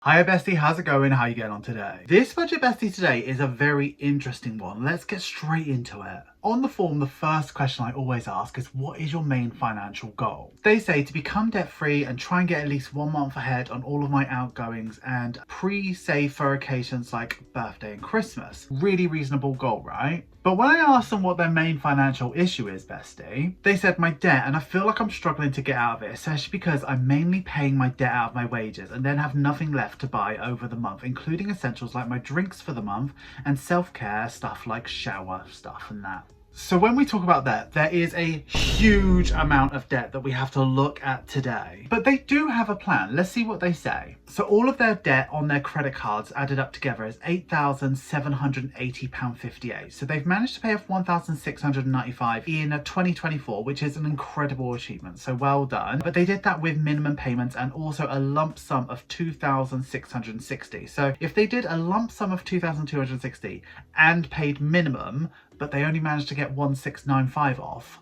Hiya Bestie, how's it going? How you getting on today? This budget bestie today is a very interesting one. Let's get straight into it. On the form, the first question I always ask is, what is your main financial goal? They say to become debt free and try and get at least 1 month ahead on all of my outgoings and pre-save for occasions like birthday and Christmas. Really reasonable goal, right? But when I asked them what their main financial issue is, bestie, they said my debt, and I feel like I'm struggling to get out of it, especially because I'm mainly paying my debt out of my wages and then have nothing left to buy over the month, including essentials like my drinks for the month and self-care stuff like shower stuff and that. So when we talk about that, there is a huge amount of debt that we have to look at today. But they do have a plan. Let's see what they say. So all of their debt on their credit cards added up together is £8,780.58. So they've managed to pay off £1,695 in 2024, which is an incredible achievement. So well done. But they did that with minimum payments and also a lump sum of £2,660. So if they did a lump sum of £2,260 and paid minimum, but they only managed to get 1,695 off.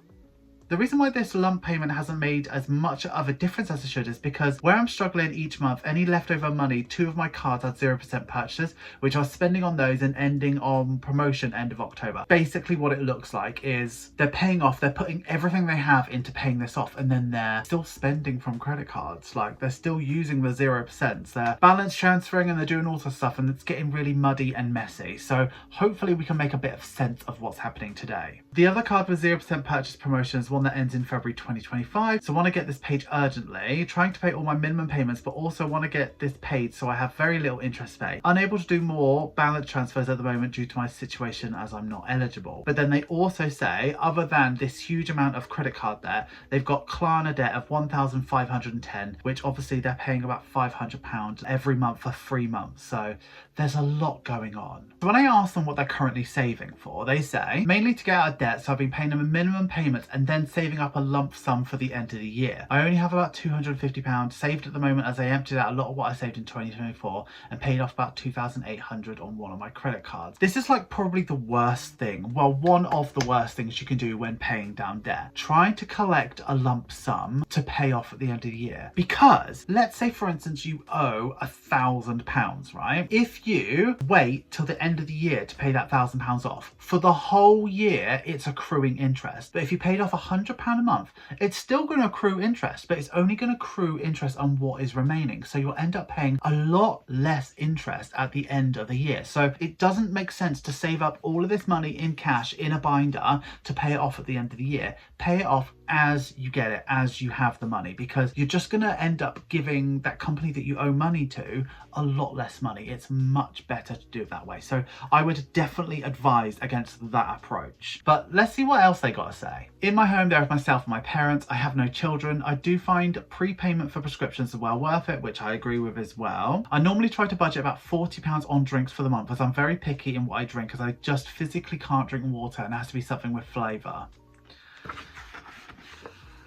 The reason why this lump payment hasn't made as much of a difference as it should is because where I'm struggling each month, any leftover money, 2 of my cards had 0% purchases, which I was spending on those and ending on promotion end of October. Basically what it looks like is they're paying off, they're putting everything they have into paying this off, and then they're still spending from credit cards. Like they're still using the 0%. They're balance transferring and they're doing all sorts of stuff, and it's getting really muddy and messy. So hopefully we can make a bit of sense of what's happening today. The other card with 0% purchase promotion is one that ends in February 2025. So I want to get this paid urgently, trying to pay all my minimum payments, but also want to get this paid so I have very little interest paid. Unable to do more balance transfers at the moment due to my situation as I'm not eligible. But then they also say, other than this huge amount of credit card debt, they've got Klarna debt of 1,510, which obviously they're paying about £500 every month for 3 months. So there's a lot going on. So when I ask them what they're currently saving for, they say mainly to get out of debt, so I've been paying them a minimum payments and then saving up a lump sum for the end of the year. I only have about £250 saved at the moment as I emptied out a lot of what I saved in 2024 and paid off about £2,800 on one of my credit cards. This is like probably the worst thing, well, one of the worst things you can do when paying down debt. Trying to collect a lump sum to pay off at the end of the year. Because let's say for instance you owe £1,000, right? If you wait till the end of the year to pay that £1,000 off, for the whole year it's accruing interest. But if you paid off £100 a month, it's still going to accrue interest, but it's only going to accrue interest on what is remaining. So you'll end up paying a lot less interest at the end of the year. So it doesn't make sense to save up all of this money in cash in a binder to pay it off at the end of the year. Pay it off as you get it, as you have the money, because you're just going to end up giving that company that you owe money to a lot less money. It's much better to do it that way. So I would definitely advise against that approach. But let's see what else they got to say. In my home, there is myself and my parents. I have no children. I do find prepayment for prescriptions are well worth it, which I agree with as well. I normally try to budget about £40 on drinks for the month, as I'm very picky in what I drink, as I just physically can't drink water and it has to be something with flavour.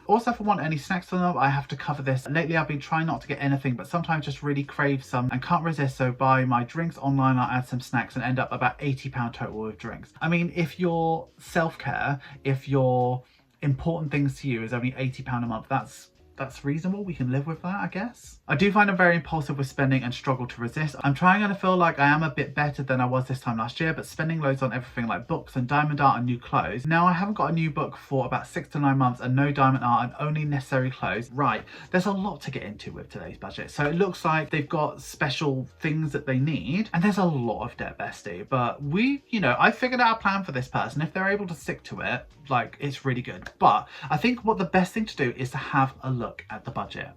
Also, if I want any snacks for them, I have to cover this. Lately, I've been trying not to get anything, but sometimes just really crave some and can't resist. So buy my drinks online, I'll add some snacks and end up about £80 total with drinks. I mean, if your self-care, if your important things to you is only £80 a month, that's reasonable. We can live with that, I guess. I do find I'm very impulsive with spending and struggle to resist. I'm trying and I feel like I am a bit better than I was this time last year, but spending loads on everything like books and diamond art and new clothes. Now I haven't got a new book for about 6 to 9 months and no diamond art and only necessary clothes. Right, there's a lot to get into with today's budget. So it looks like they've got special things that they need and there's a lot of debt, bestie. But I figured out a plan for this person. If they're able to stick to it, like, it's really good. But I think what the best thing to do is to have a look at the budget.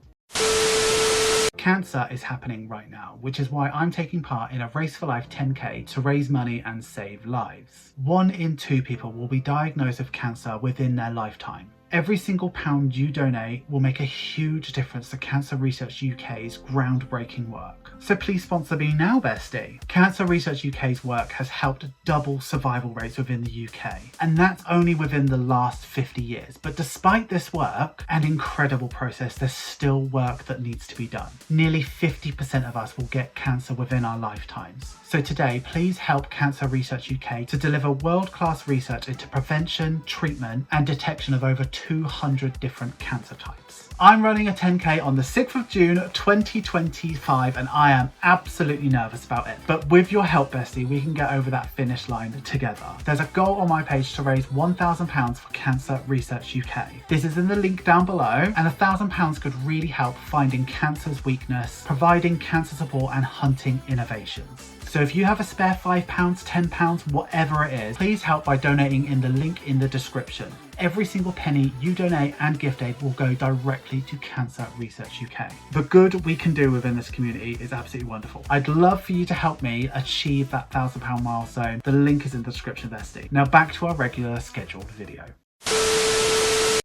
Cancer is happening right now, which is why I'm taking part in a Race for Life 10K to raise money and save lives. 1 in 2 people will be diagnosed with cancer within their lifetime. Every single pound you donate will make a huge difference to Cancer Research UK's groundbreaking work. So please sponsor me now, bestie. Cancer Research UK's work has helped double survival rates within the UK, and that's only within the last 50 years. But despite this work and incredible process, there's still work that needs to be done. Nearly 50% of us will get cancer within our lifetimes. So today, please help Cancer Research UK to deliver world-class research into prevention, treatment, and detection of over 200 different cancer types. I'm running a 10K on the 6th of June 2025 and I am absolutely nervous about it. But with your help, Bestie, we can get over that finish line together. There's a goal on my page to raise £1,000 for Cancer Research UK. This is in the link down below, and £1,000 could really help finding cancer's weakness, providing cancer support and hunting innovations. So if you have a spare £5, £10, whatever it is, please help by donating in the link in the description. Every single penny you donate and gift aid will go directly to Cancer Research UK. The good we can do within this community is absolutely wonderful. I'd love for you to help me achieve that £1,000 milestone. The link is in the description, Bestie. Now back to our regular scheduled video.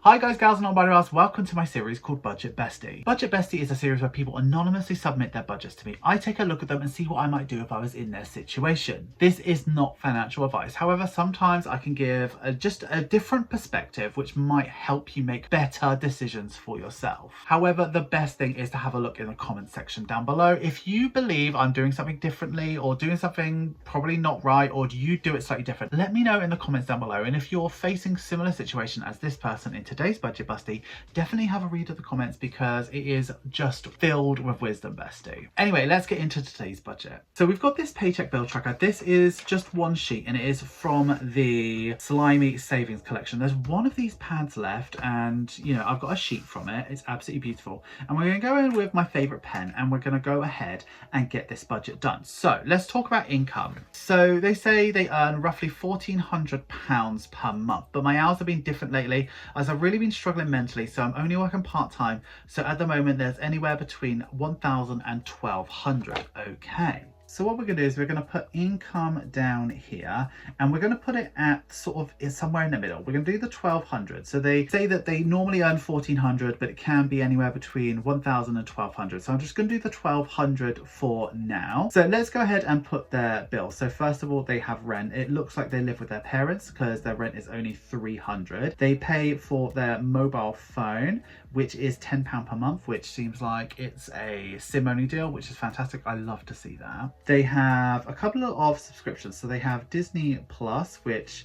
Hi guys, gals and non-binary else, welcome to my series called Budget Bestie. Budget Bestie is a series where people anonymously submit their budgets to me. I take a look at them and see what I might do if I was in their situation. This is not financial advice. However, sometimes I can give just a different perspective which might help you make better decisions for yourself. However, the best thing is to have a look in the comments section down below. If you believe I'm doing something differently or doing something probably not right, or do you do it slightly different, let me know in the comments down below. And if you're facing similar situation as this person in today's Budget Bestie, definitely have a read of the comments because it is just filled with wisdom, Bestie. Anyway, let's get into today's budget. So we've got this paycheck bill tracker. This is just one sheet and it is from the Slimy Savings Collection. There's one of these pads left and you know, I've got a sheet from it. It's absolutely beautiful. And we're going to go in with my favorite pen and we're going to go ahead and get this budget done. So let's talk about income. So they say they earn roughly £1,400 per month, but my hours have been different lately as I've really been struggling mentally, so I'm only working part-time. So at the moment there's anywhere between 1,000 and 1,200. Okay, so what we're going to do is we're going to put income down here and we're going to put it at sort of somewhere in the middle. We're going to do the 1,200. So they say that they normally earn 1,400, but it can be anywhere between 1,000 and 1,200. So I'm just going to do the 1,200 for now. So let's go ahead and put their bill. So first of all, they have rent. It looks like they live with their parents because their rent is only 300. They pay for their mobile phone, which is £10 per month, which seems like it's a SIM only deal, which is fantastic. I love to see that. They have a couple of subscriptions. So they have Disney Plus, which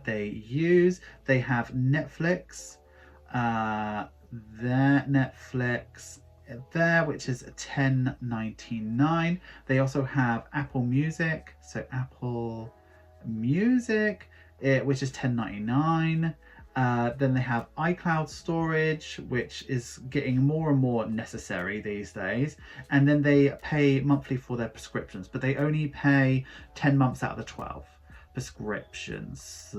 they use. They have Netflix, their Netflix there, which is $10.99. They also have Apple Music. So Apple Music, which is $10.99. Then they have iCloud storage, which is getting more and more necessary these days. And then they pay monthly for their prescriptions, but they only pay 10 months out of the 12 prescriptions,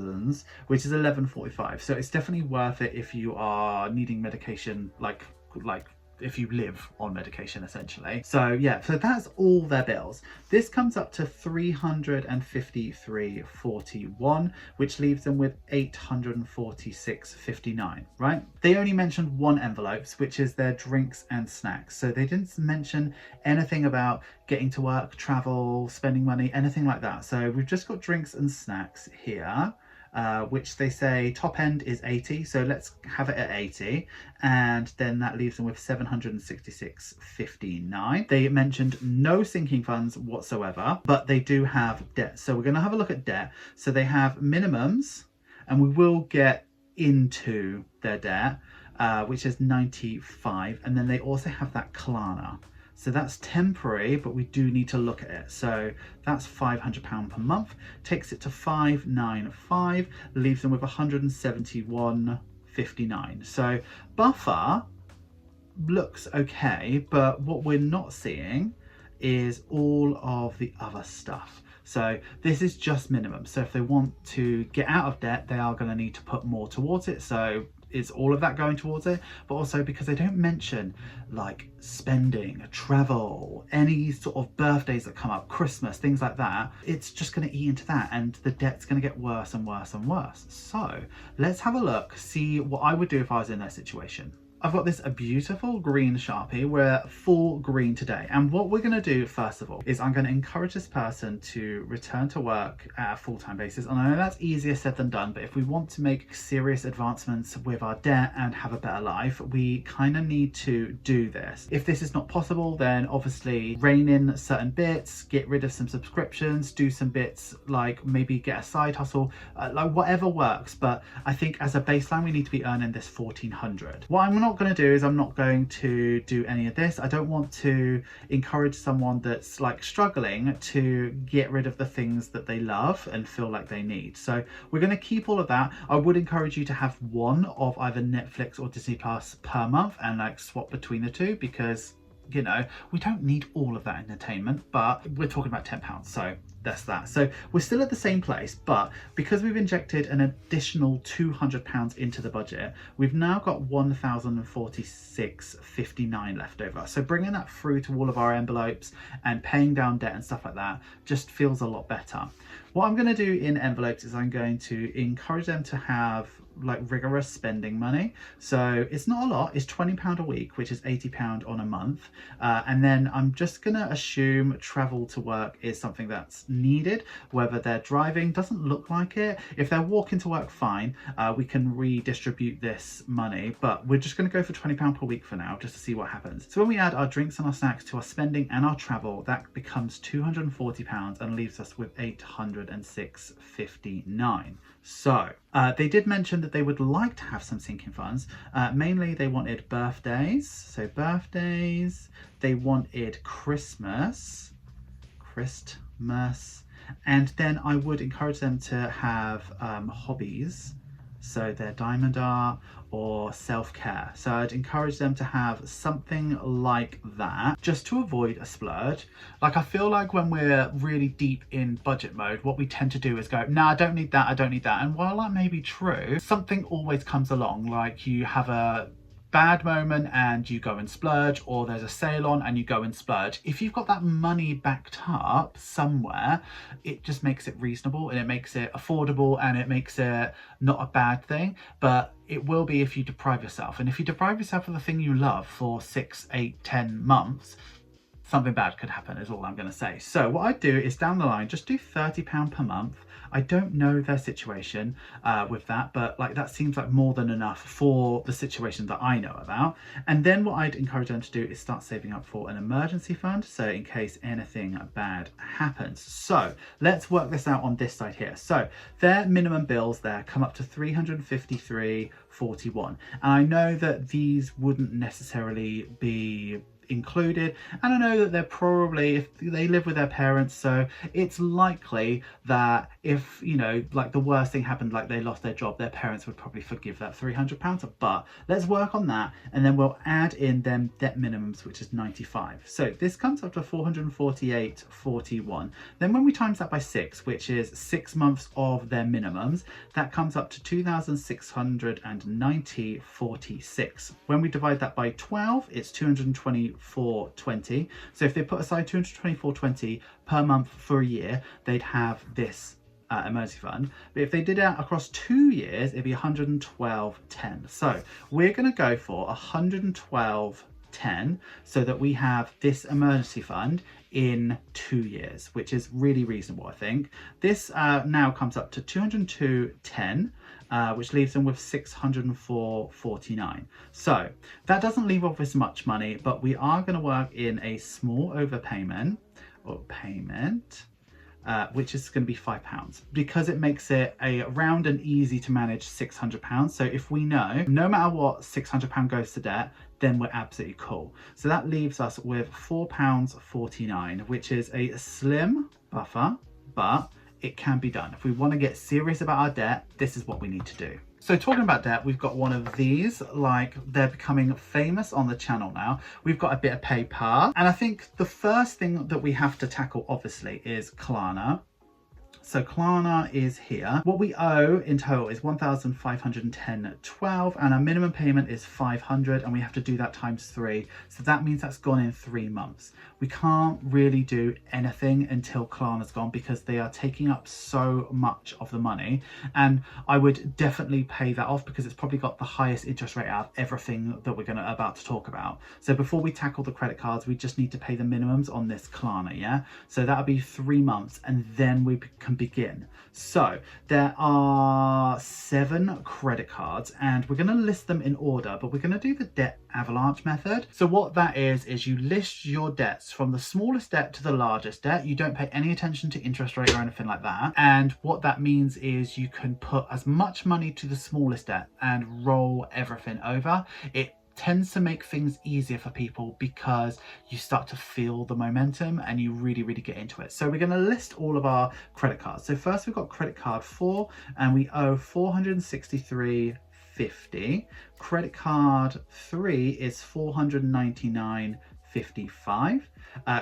which is $11.45. So it's definitely worth it if you are needing medication, like if you live on medication essentially. So yeah, so that's all their bills. This comes up to $353.41, which leaves them with $846.59, right? They only mentioned one envelope, which is their drinks and snacks. So they didn't mention anything about getting to work, travel, spending money, anything like that. So we've just got drinks and snacks here. Which they say top end is 80, so let's have it at 80, and then that leaves them with 766.59. They mentioned no sinking funds whatsoever, but they do have debt, so we're going to have a look at debt. So they have minimums, and we will get into their debt, which is 95, and then they also have that Klarna. So that's temporary, but we do need to look at it. So that's £500 per month, takes it to 595, leaves them with 171.59. So buffer looks okay, but what we're not seeing is all of the other stuff. So this is just minimum. So if they want to get out of debt, they are going to need to put more towards it. So is all of that going towards it? But also because they don't mention like spending, travel, any sort of birthdays that come up, Christmas, things like that, it's just going to eat into that and the debt's going to get worse and worse and worse. So let's have a look, see what I would do if I was in their situation. I've got this beautiful green Sharpie. We're full green today. And what we're going to do, first of all, is I'm going to encourage this person to return to work at a full-time basis. And I know that's easier said than done, but if we want to make serious advancements with our debt and have a better life, we kind of need to do this. If this is not possible, then obviously rein in certain bits, get rid of some subscriptions, do some bits like maybe get a side hustle, like whatever works. But I think as a baseline, we need to be earning this 1,400. What I'm not going to do is I'm not going to do any of this. I don't want to encourage someone that's like struggling to get rid of the things that they love and feel like they need. So we're going to keep all of that. I would encourage you to have one of either Netflix or Disney Plus per month and like swap between the two, because you know, we don't need all of that entertainment, but we're talking about £10, so that's that. So we're still at the same place, but because we've injected an additional £200 into the budget, we've now got 1,046.59 left over. So bringing that through to all of our envelopes and paying down debt and stuff like that just feels a lot better. What I'm going to do in envelopes is I'm going to encourage them to have like rigorous spending money. So it's not a lot, it's £20 a week, which is £80 on a month. And then I'm just gonna assume travel to work is something that's needed, whether they're driving, doesn't look like it. If they're walking to work, fine, we can redistribute this money, but we're just gonna go for £20 per week for now, just to see what happens. So when we add our drinks and our snacks to our spending and our travel, that becomes £240 and leaves us with £806.59. So they did mention that they would like to have some sinking funds. Mainly they wanted birthdays. So birthdays, they wanted Christmas, and then I would encourage them to have hobbies. So their diamond art or self-care. So I'd encourage them to have something like that, just to avoid a splurge. Like I feel like when we're really deep in budget mode, what we tend to do is go, nah, I don't need that, I don't need that. And while that may be true, something always comes along. Like you have a bad moment and you go and splurge, or there's a sale on and you go and splurge. If you've got that money backed up somewhere, it just makes it reasonable and it makes it affordable and it makes it not a bad thing. But it will be if you deprive yourself. And if you deprive yourself of the thing you love for 6, 8, 10 months, something bad could happen is all I'm going to say. So what I do is down the line, just do £30 per month. I don't know their situation with that, but like that seems like more than enough for the situation that I know about. And then what I'd encourage them to do is start saving up for an emergency fund, so in case anything bad happens. So let's work this out on this side here. So their minimum bills there come up to £353.41. And I know that these wouldn't necessarily be included, and I know that they're probably, if they live with their parents, so it's likely that if, you know, like the worst thing happened, like they lost their job, their parents would probably forgive that £300. But let's work on that, and then we'll add in them debt minimums, which is 95. So this comes up to 448.41. Then when we times that by 6, which is 6 months of their minimums, that comes up to 2,690.46. When we divide that by 12, it's 224.20. So if they put aside 224.20 per month for a year, they'd have this emergency fund. But if they did it across 2 years, it'd be 112.10. So we're going to go for 112.10 so that we have this emergency fund in 2 years, which is really reasonable, I think. This now comes up to 202.10, which leaves them with 604.49. So that doesn't leave off as much money, but we are going to work in a small overpayment or payment, which is going to be £5, because it makes it a round and easy to manage £600. So if we know, no matter what, £600 goes to debt, then we're absolutely cool. So that leaves us with £4.49, which is a slim buffer, but it can be done. If we want to get serious about our debt, this is what we need to do. So talking about debt, we've got one of these, like they're becoming famous on the channel now. We've got a bit of paper. And I think the first thing that we have to tackle, obviously, is Klarna. So Klarna is here. What we owe in total is 1,510.12, and our minimum payment is 500, and we have to do that times 3. So that means that's gone in 3 months. We can't really do anything until Klarna's gone because they are taking up so much of the money. And I would definitely pay that off because it's probably got the highest interest rate out of everything that we're about to talk about. So before we tackle the credit cards, we just need to pay the minimums on this Klarna, yeah? So that'll be 3 months, and then we can begin. So there are 7 credit cards, and we're going to list them in order, but we're going to do the debt avalanche method. So what that is you list your debts from the smallest debt to the largest debt. You don't pay any attention to interest rate or anything like that. And what that means is you can put as much money to the smallest debt and roll everything over. It tends to make things easier for people because you start to feel the momentum and you really get into it. So we're going to list all of our credit cards. So first we've got credit card 4, and we owe $463.50. Credit card 3 is $499.55.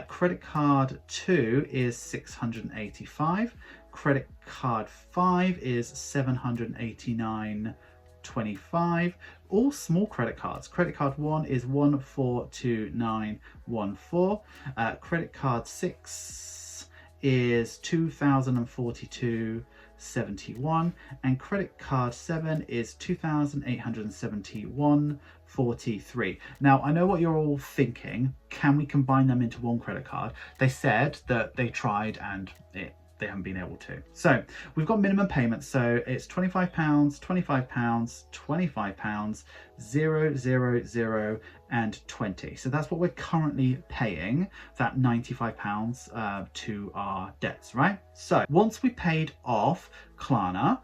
Credit card 2 is $685. Credit card 5 is $789.25. All small credit cards. Credit card 1 is 142914. Credit card 6 is 2042.71, and credit card 7 is 2871.43. Now I know what you're all thinking. Can we combine them into one credit card? They said that they tried and they haven't been able to. So we've got minimum payments. So it's £25, £25, £25, 0, 0, 0, and 20. So that's what we're currently paying, that £95 to our debts, right? So once we paid off Klarna,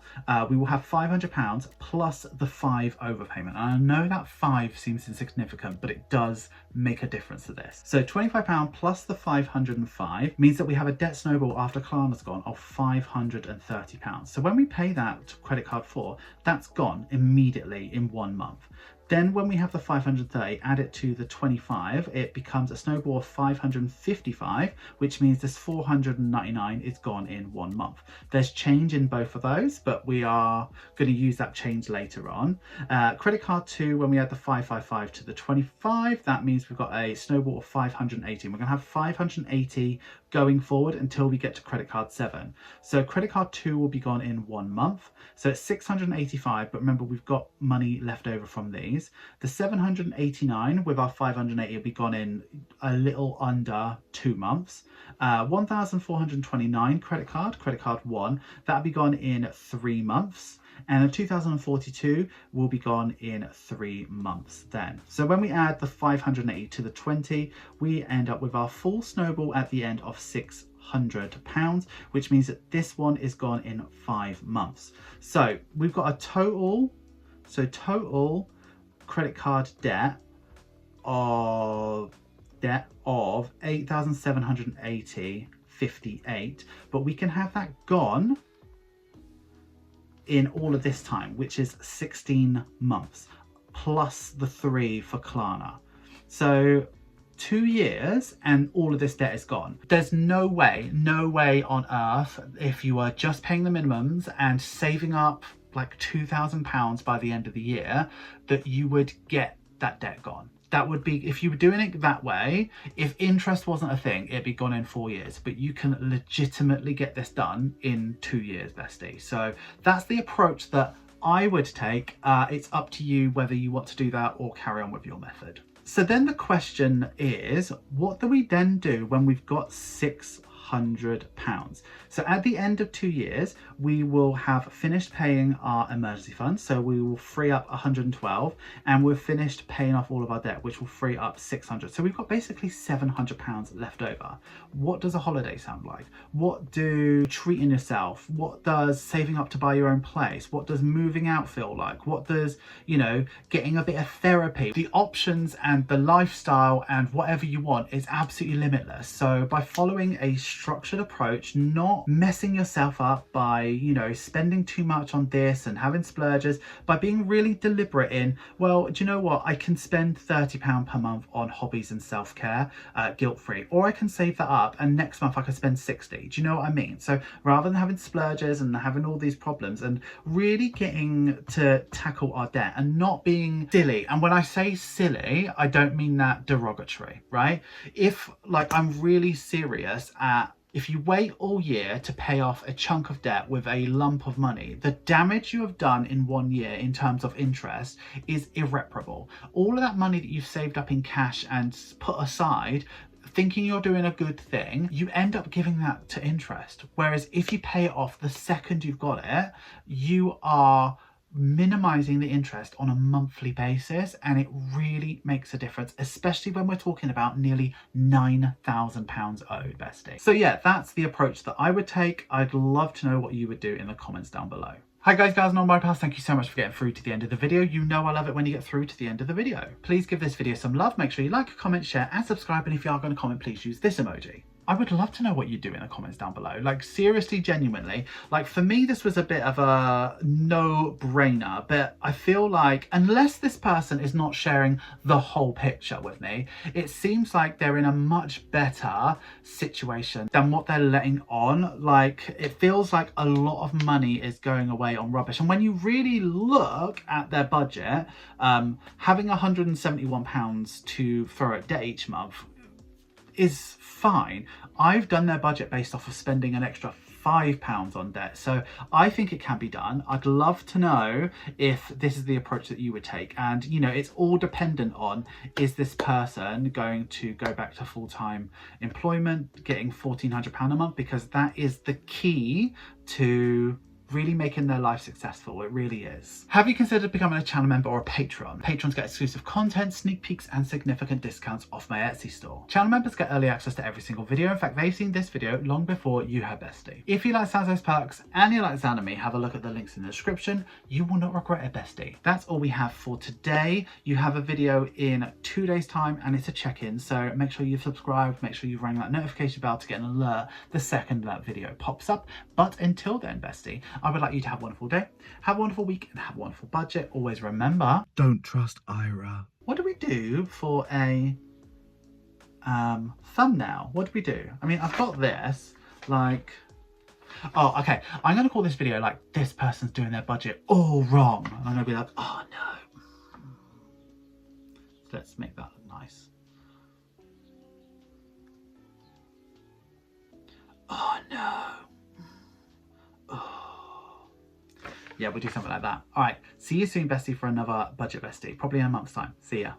we will have £500 plus the 5 overpayment. And I know that 5 seems insignificant, but it does make a difference to this. So £25 plus the 505 means that we have a debt snowball after Klarna's gone of £530. So when we pay that to credit card 4, that's gone immediately in 1 month. Then when we have the 530, add it to the 25, it becomes a snowball of 555, which means this 499 is gone in 1 month. There's change in both of those, but we are going to use that change later on. Credit card 2, when we add the 555 to the 25, that means we've got a snowball of 580. We're going to have 580 going forward until we get to credit card 7. So credit card 2 will be gone in 1 month. So it's 685, but remember we've got money left over from these. The 789 with our 580 will be gone in a little under 2 months. 1,429 credit card 1, that'll be gone in 3 months. And the 2042 will be gone in 3 months then. So when we add the 580 to the 20, we end up with our full snowball at the end of £600, which means that this one is gone in 5 months. So we've got a total credit card debt of $8,780.58, but we can have that gone in all of this time, which is 16 months plus the 3 for Klarna. So 2 years and all of this debt is gone. There's no way on earth, if you were just paying the minimums and saving up like £2,000 by the end of the year, that you would get that debt gone. That would be, if you were doing it that way, if interest wasn't a thing, it'd be gone in 4 years, but you can legitimately get this done in 2 years, bestie. So that's the approach that I would take. It's up to you whether you want to do that or carry on with your method. So then the question is, what do we then do when we've got £600? So at the end of 2 years, we will have finished paying our emergency fund. So we will free up 112, and we've finished paying off all of our debt, which will free up 600. So we've got basically £700 left over. What does a holiday sound like? What do treating yourself? What does saving up to buy your own place? What does moving out feel like? What does, you know, getting a bit of therapy? The options and the lifestyle and whatever you want is absolutely limitless. So by following a structured approach, not messing yourself up by, you know, spending too much on this and having splurges, by being really deliberate in, well, do you know what? I can spend £30 per month on hobbies and self-care, guilt-free, or I can save that up and next month I can spend 60. Do you know what I mean? So rather than having splurges and having all these problems, and really getting to tackle our debt and not being silly. And when I say silly, I don't mean that derogatory, right? If like I'm really serious at, if you wait all year to pay off a chunk of debt with a lump of money, the damage you have done in 1 year in terms of interest is irreparable. All of that money that you've saved up in cash and put aside, thinking you're doing a good thing, you end up giving that to interest. Whereas if you pay it off the second you've got it, you are minimizing the interest on a monthly basis, and it really makes a difference, especially when we're talking about nearly £9,000 owed, bestie. So yeah, that's the approach that I would take. I'd love to know what you would do in the comments down below. Hi guys, gals, non-binary pals, thank you so much for getting through to the end of the video. You know I love it when you get through to the end of the video. Please give this video some love, make sure you like, comment, share and subscribe, and if you are going to comment, please use this emoji. I would love to know what you do in the comments down below. Like seriously, genuinely, like for me this was a bit of a no-brainer, but I feel like unless this person is not sharing the whole picture with me, it seems like they're in a much better situation than what they're letting on. Like it feels like a lot of money is going away on rubbish, and when you really look at their budget, having £171 to throw at debt each month is fine. I've done their budget based off of spending an extra £5 on debt, so I think it can be done. I'd love to know if this is the approach that you would take, and you know, it's all dependent on, is this person going to go back to full-time employment, getting £1,400 a month, because that is the key to really making their life successful. It really is. Have you considered becoming a channel member or a patron? Patrons get exclusive content, sneak peeks and significant discounts off my Etsy store. Channel members get early access to every single video. In fact, they've seen this video long before you have, bestie. If you like Sanso's perks and you like Xanami, have a look at the links in the description. You will not regret it, bestie. That's all we have for today. You have a video in 2 days time and it's a check-in, so make sure you've subscribed, make sure you've rang that notification bell to get an alert the second that video pops up. But until then, bestie, I would like you to have a wonderful day, have a wonderful week, and have a wonderful budget. Always remember, don't trust Ira. What do we do for a thumbnail? What do we do? I mean, I've got this, like, oh, okay. I'm going to call this video like, this person's doing their budget all wrong. And I'm going to be like, oh no. Let's make that look nice. Oh no. Yeah, we'll do something like that. All right, see you soon, bestie, for another budget bestie, probably in a month's time. See ya.